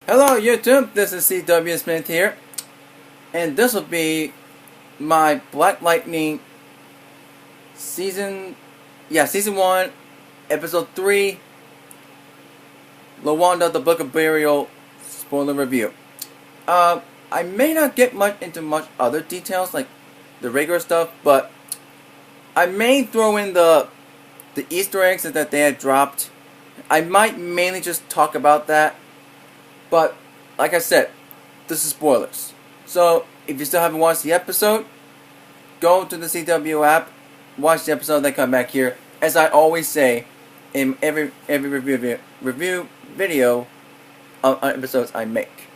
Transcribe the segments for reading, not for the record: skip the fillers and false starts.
Hello YouTube, this is CW Smith here, and this will be my Black Lightning season 1, episode 3, LaWanda, the Book of Burial, spoiler review. I may not get much into other details like the regular stuff, but I may throw in the Easter eggs that they had dropped. I might mainly just talk about that. But, like I said, this is spoilers. So, if you still haven't watched the episode, go to the CW app, watch the episode, then come back here. As I always say in every review video of episodes I make.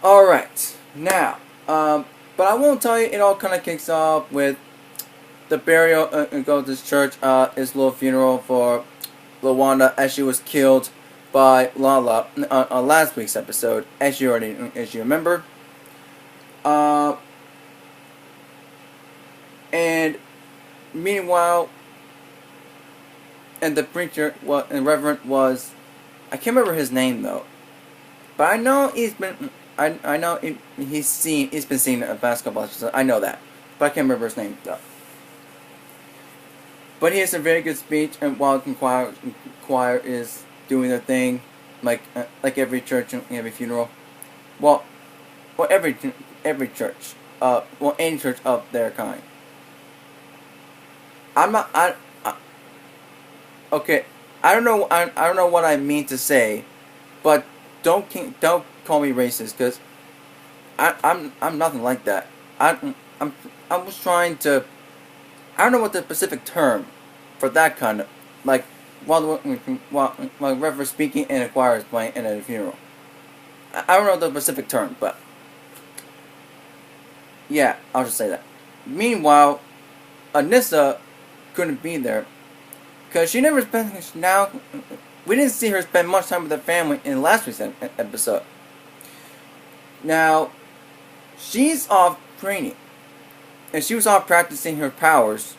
Alright, now, but I won't tell you, it all kind of kicks off with the burial and go to this church, his little funeral for LaWanda as she was killed by Lala on last week's episode, as you remember. And meanwhile, and the preacher, and Reverend was, I can't remember his name though, but I know he's been, he's been seen at basketball episodes. I know that, but I can't remember his name though. But he has a very good speech, and while the choir is doing their thing, like every church and every funeral. Well, every church, any church of their kind. Okay, I don't know what I mean to say, but don't call me racist, because I'm nothing like that. I was trying to, I don't know what the specific term for that kind of, like, while Reverend speaking and a choir is playing and at a funeral. I don't know the specific term, but yeah, I'll just say that. Meanwhile, Anissa couldn't be there because she never spent. Now, we didn't see her spend much time with her family in last week's episode. Now, she's off training, and she was off practicing her powers.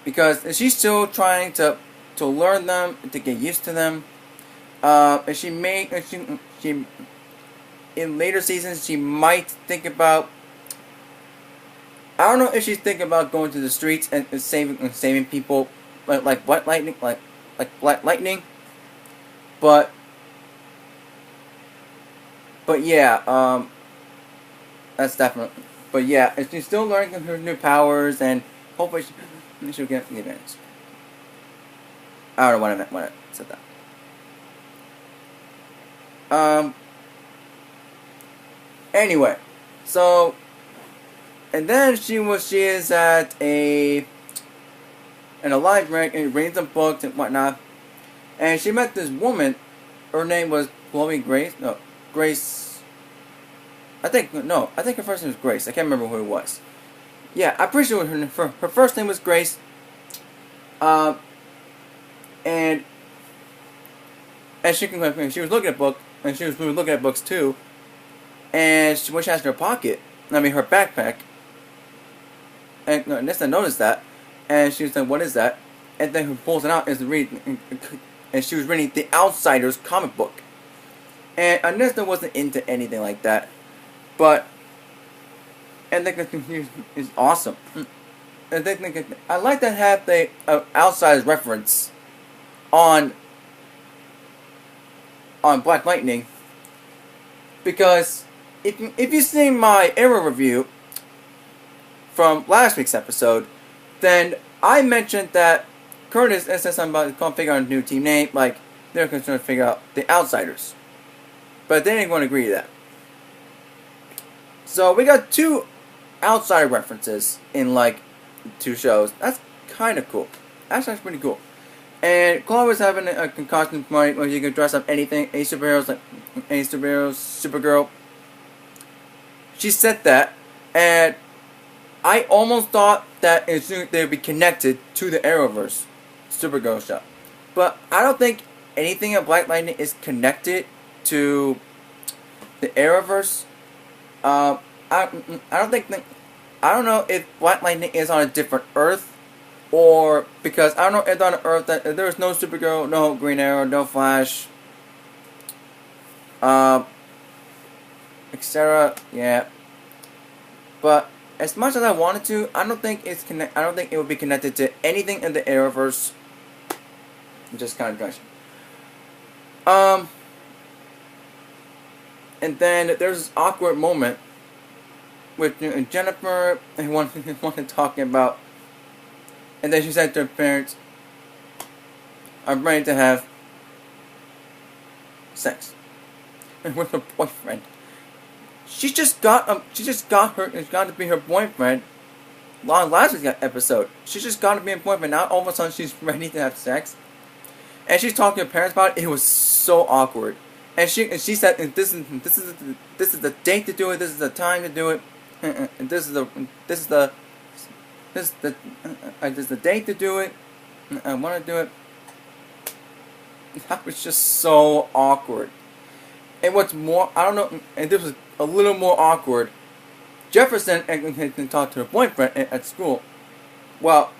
Because she's still trying to learn them, to get used to them. And she in later seasons she might think about. I don't know if she's thinking about going to the streets and saving people like Black Lightning, like Black Lightning. But yeah, that's definitely. But yeah, she's still learning her new powers, and hopefully she'll get the advantage. I don't know what I meant when I said that. Anyway, so, and then she is at an library and reading some books and whatnot, and she met this woman. Her name was Grace. I think her first name was Grace. I can't remember who it was. Yeah, I'm pretty sure her first name was Grace. And she was looking at book, and she was looking at books too. And she has in her pocket, her backpack. And Nessa noticed that, and she was like, "What is that?" And then who pulls it out is and she was reading The Outsiders comic book. And Nessa wasn't into anything like that, but. And they is awesome. And I like to have the Outsiders reference on Black Lightning, because if you've seen my Arrow review from last week's episode, then I mentioned that Curtis said something about trying to figure out a new team name, like they're trying to figure out the Outsiders, but they didn't want to agree to that. So we got two outside references in like 2 shows. That's kind of cool. That's actually pretty cool. And Chloe was having a costume party where you can dress up anything, any superheroes, Supergirl. She said that, and I almost thought that they would be connected to the Arrowverse Supergirl show, but I don't think anything in Black Lightning is connected to the Arrowverse. I don't know if Black Lightning is on a different Earth, or because I don't know if on an Earth that there's no Supergirl, no Green Arrow, no Flash, um, etc. Yeah, but as much as I wanted to, I don't think I don't think it would be connected to anything in the Arrowverse. Just kind of direction. And then there's this awkward moment with Jennifer and one talking about, and then she said to her parents, "I'm ready to have sex," and with her boyfriend. She just got to be her boyfriend. Last week's episode, she just got to be her boyfriend. Now all of a sudden she's ready to have sex, and she's talking to her parents about it. It was so awkward. And she said, this is the date to do it. This is the time to do it. And this is the date to do it. I want to do it. That was just so awkward. And what's more, I don't know, and this was a little more awkward. Jefferson talked to her boyfriend at school. Well,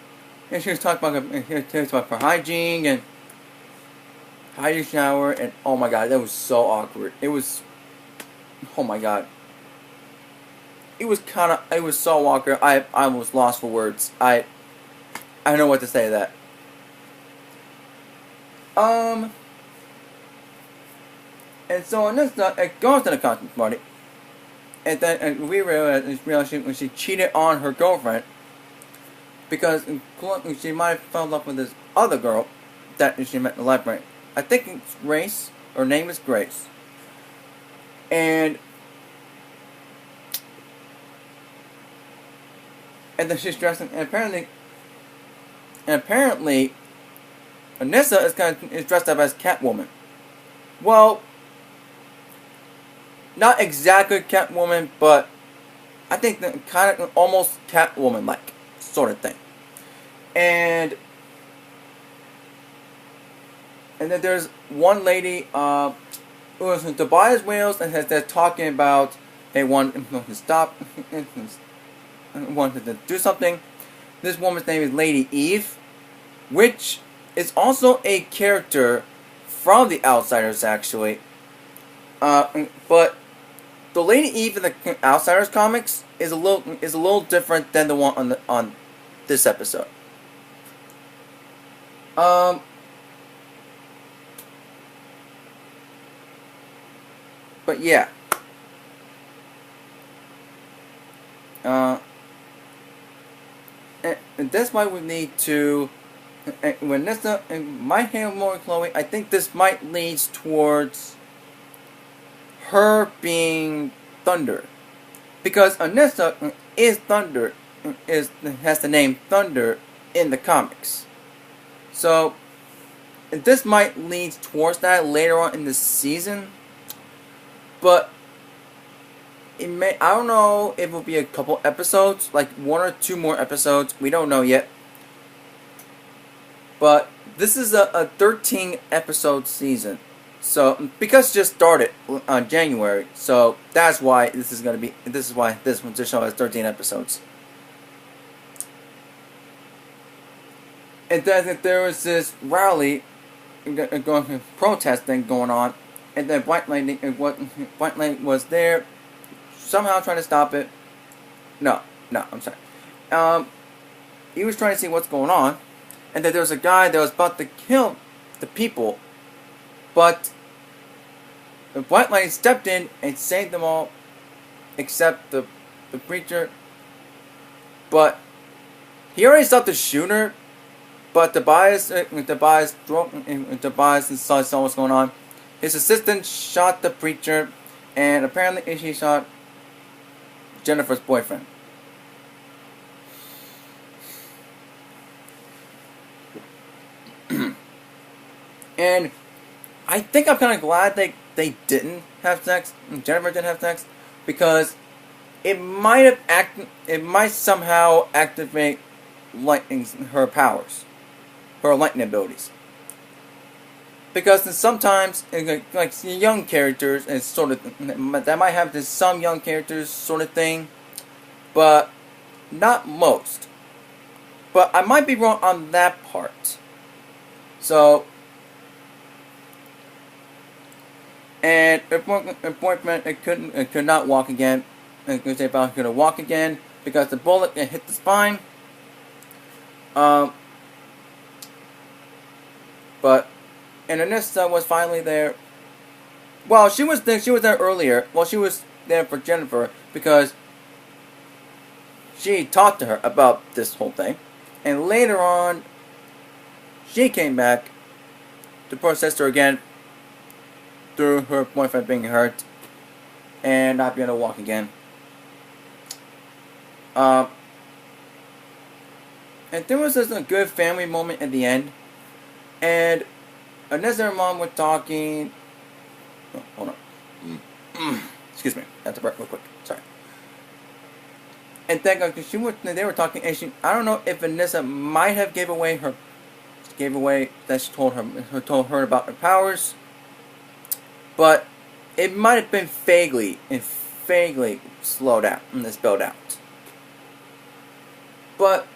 and she was talking about her hygiene and how you shower, and oh my god, that was so awkward. It was, oh my god. It was so awkward. I was lost for words. I don't know what to say to that. And so on this, it goes to the costume party, and then we realized she cheated on her girlfriend because she might have fell in love with this other girl that she met in the library. I think it's Grace. Her name is Grace. And then she's dressing, and apparently Anissa is dressed up as Catwoman. Well, not exactly Catwoman, but I think kind of almost Catwoman-like sort of thing. And then there's one lady who is Tobias Wales, and they're talking about they want to stop, wanted to do something. This woman's name is Lady Eve, which is also a character from The Outsiders, actually. But the Lady Eve in the Outsiders comics is a little different than the one on this episode. But yeah. And that's why we need to. When Nessa might handle more Chloe, I think this might lead towards her being Thunder, because Anissa is Thunder, has the name Thunder in the comics. So this might lead towards that later on in the season. But it may, I don't know if it will be a couple episodes, like 1 or 2 more episodes. We don't know yet. But this is a 13 episode season. So because it just started on January, so that's why this is why this show has 13 episodes. And then there was this rally protesting going on. And then White Knight was there, somehow trying to stop it. No, I'm sorry. He was trying to see what's going on, and then there was a guy that was about to kill the people, but the White Knight stepped in and saved them all, except the preacher. But he already stopped the shooter, but Tobias saw what's going on. His assistant shot the preacher, and apparently she shot Jennifer's boyfriend. And I think I'm kind of glad they didn't have sex. Jennifer didn't have sex, because it might somehow activate her powers, her lightning abilities. Because sometimes, like young characters, and sort of that might have this some young characters sort of thing, but not most. But I might be wrong on that part. So and her boyfriend it could not walk again. It couldn't walk again because the bullet hit the spine. But and Anissa was finally there. Well, she was there. She was there earlier. Well, she was there for Jennifer because she talked to her about this whole thing, and later on, she came back to protest her again through her boyfriend being hurt and not being able to walk again. And there was just a good family moment at the end, and Anissa and Mom were talking. Oh, hold on. Excuse me. I have to break real quick. Sorry. And thank God, because they were talking, and I don't know if Anissa might have gave away that she told her about her powers, but it might have been vaguely slowed out and spelled out. But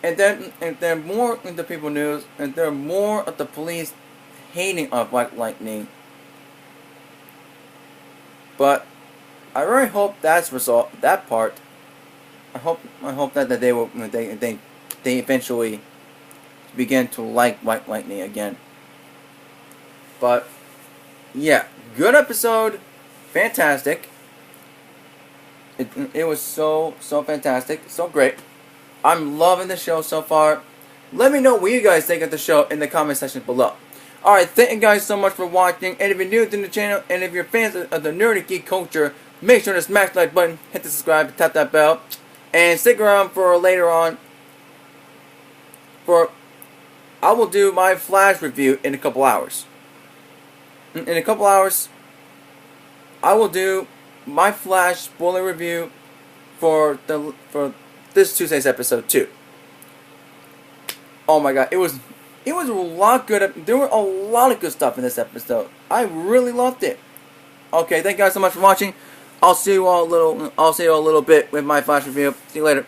and then more into people news, and there are more of the police hating on White Lightning. But I really hope that's resolved. That part. I hope that they eventually begin to like White Lightning again. But yeah, good episode, fantastic. It was so fantastic, so great. I'm loving the show so far. Let me know what you guys think of the show in the comment section below. Alright, thank you guys so much for watching. And if you're new to the channel, and if you're fans of the nerdy geek culture, make sure to smash the like button, hit the subscribe, and tap that bell. And stick around for later on. I will do my Flash review in a couple hours. In a couple hours, I will do my Flash spoiler review for this Tuesday's episode 2. Oh my god, it was a lot good. There were a lot of good stuff in this episode. I really loved it. Okay, thank you guys so much for watching. I'll see you all a little bit with my Flash review. See you later.